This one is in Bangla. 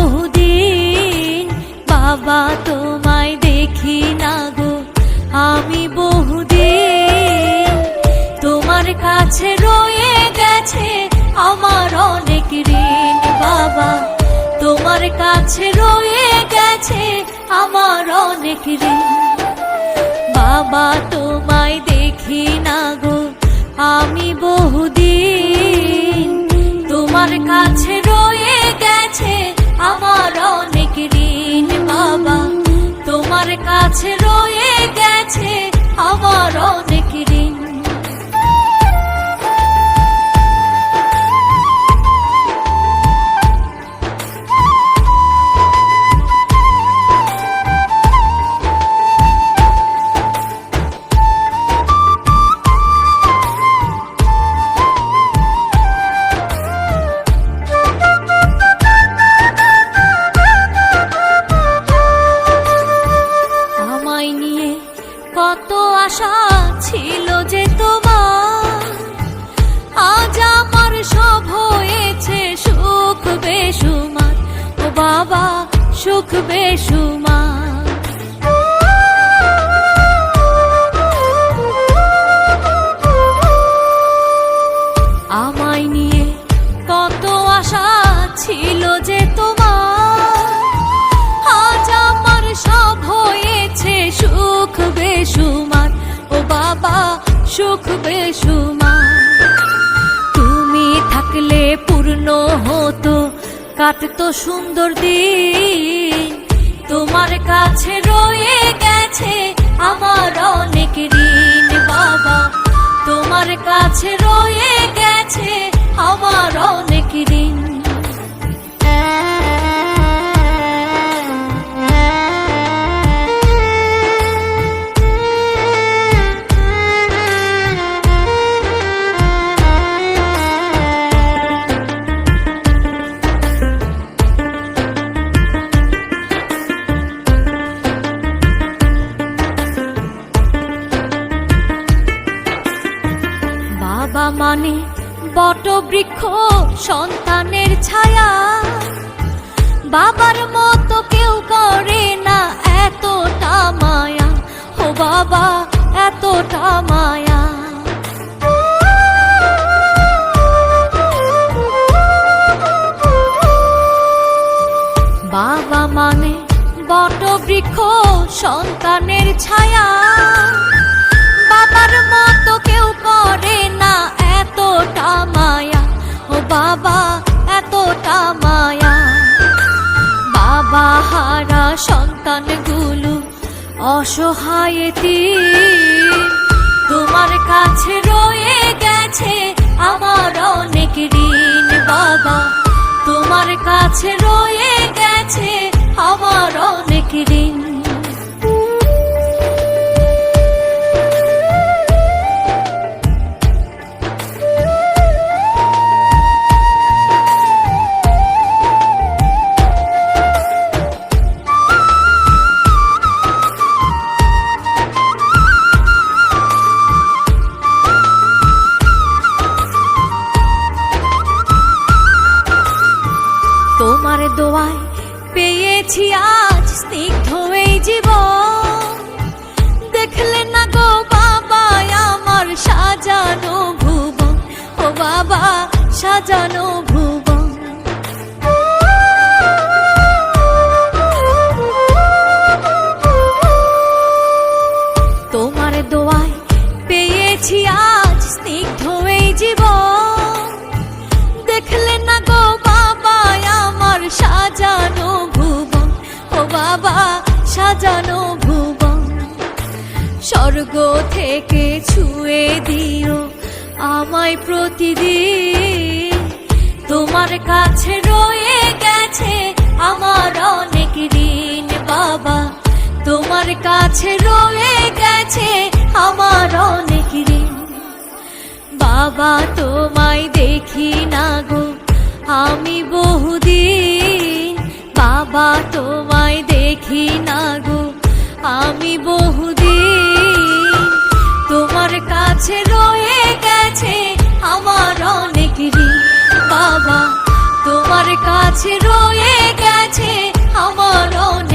বহুদিন বাবা তোমায় দেখি না গো, আমি বহুদিন। তোমার কাছে রয়ে গেছে আমার অনেক ঋণ বাবা, তোমার কাছে রয়ে গেছে আমার অনেক ঋণ। বাবা তোমায় দেখি না গো, আমি বহুদিন। তোমার কাছে রয়ে গেছে আমার অনেক ঋণ বাবা, তোমার কাছে রয়ে গেছে আমার অনেক ঋণ। কত আশা ছিল যে তোমার, আজ আমার সব হয়েছে সুখ বেসুমার। ও বাবা সুখ বেসুমার। আমায় নিয়ে কত আশা ছিল যে তোমার, আজ আমার সব হয়েছে সুখ বেসুমার। ও বাবা সুখ বেসুমার। তুমি থাকলে পূর্ণ হতো, কাটতো সুন্দর দিন। তোমার কাছে রয়ে গেছে আমার অনেক ঋণ বাবা, তোমার কাছে রয়ে গেছে আমার অনেক ঋণ। বাবা মানে বটবৃক্ষ সন্তানের ছায়া, বাবার মতো কেউ করে না এতটা মায়া। ও বাবা এতটা মায়া। বাবা মানে বটবৃক্ষ সন্তানের ছায়া, বাবার মতো কেউ করে না এতটা মায়া। ও বাবা এতটা মায়া। বাবা হারা সন্তানগুলো অসহায় এতিম, তোমার কাছে রয়ে গেছে আমার অনেক ঋণ বাবা, তোমার কাছে রয়ে গেছে আমার অনেক ঋণ। তোমার দোয়ায় পেয়েছি আজ স্নিগ্ধ এই জীবন। দেখলে না গো বাবা আমার সাজানো ভুবন। ও বাবা সাজানো ভুবন। তোমার দোয়ায় পেয়েছি আজ স্নিগ্ধ এই জীবন। দেখলে না গো বাবা আমার সাজানো ভুবন। ও বাবা সাজানো ভুবন। স্বর্গ থেকে ছুঁয়ে দিও আমায় প্রতিদিন। তোমার কাছে রয়ে গেছে আমার অনেক ঋণ বাবা, তোমার কাছে রয়ে গেছে আমার অনেক ঋণ। বাবা তোমায় দেখি না গো, আমি বহুদিন। বাবা তোমায় দেখি না গো, আমি বহুদিন। তোমার কাছে রয়ে গেছে আমার অনেক ঋণ বাবা, তোমার কাছে রয়ে গেছে আছে আমার অনেক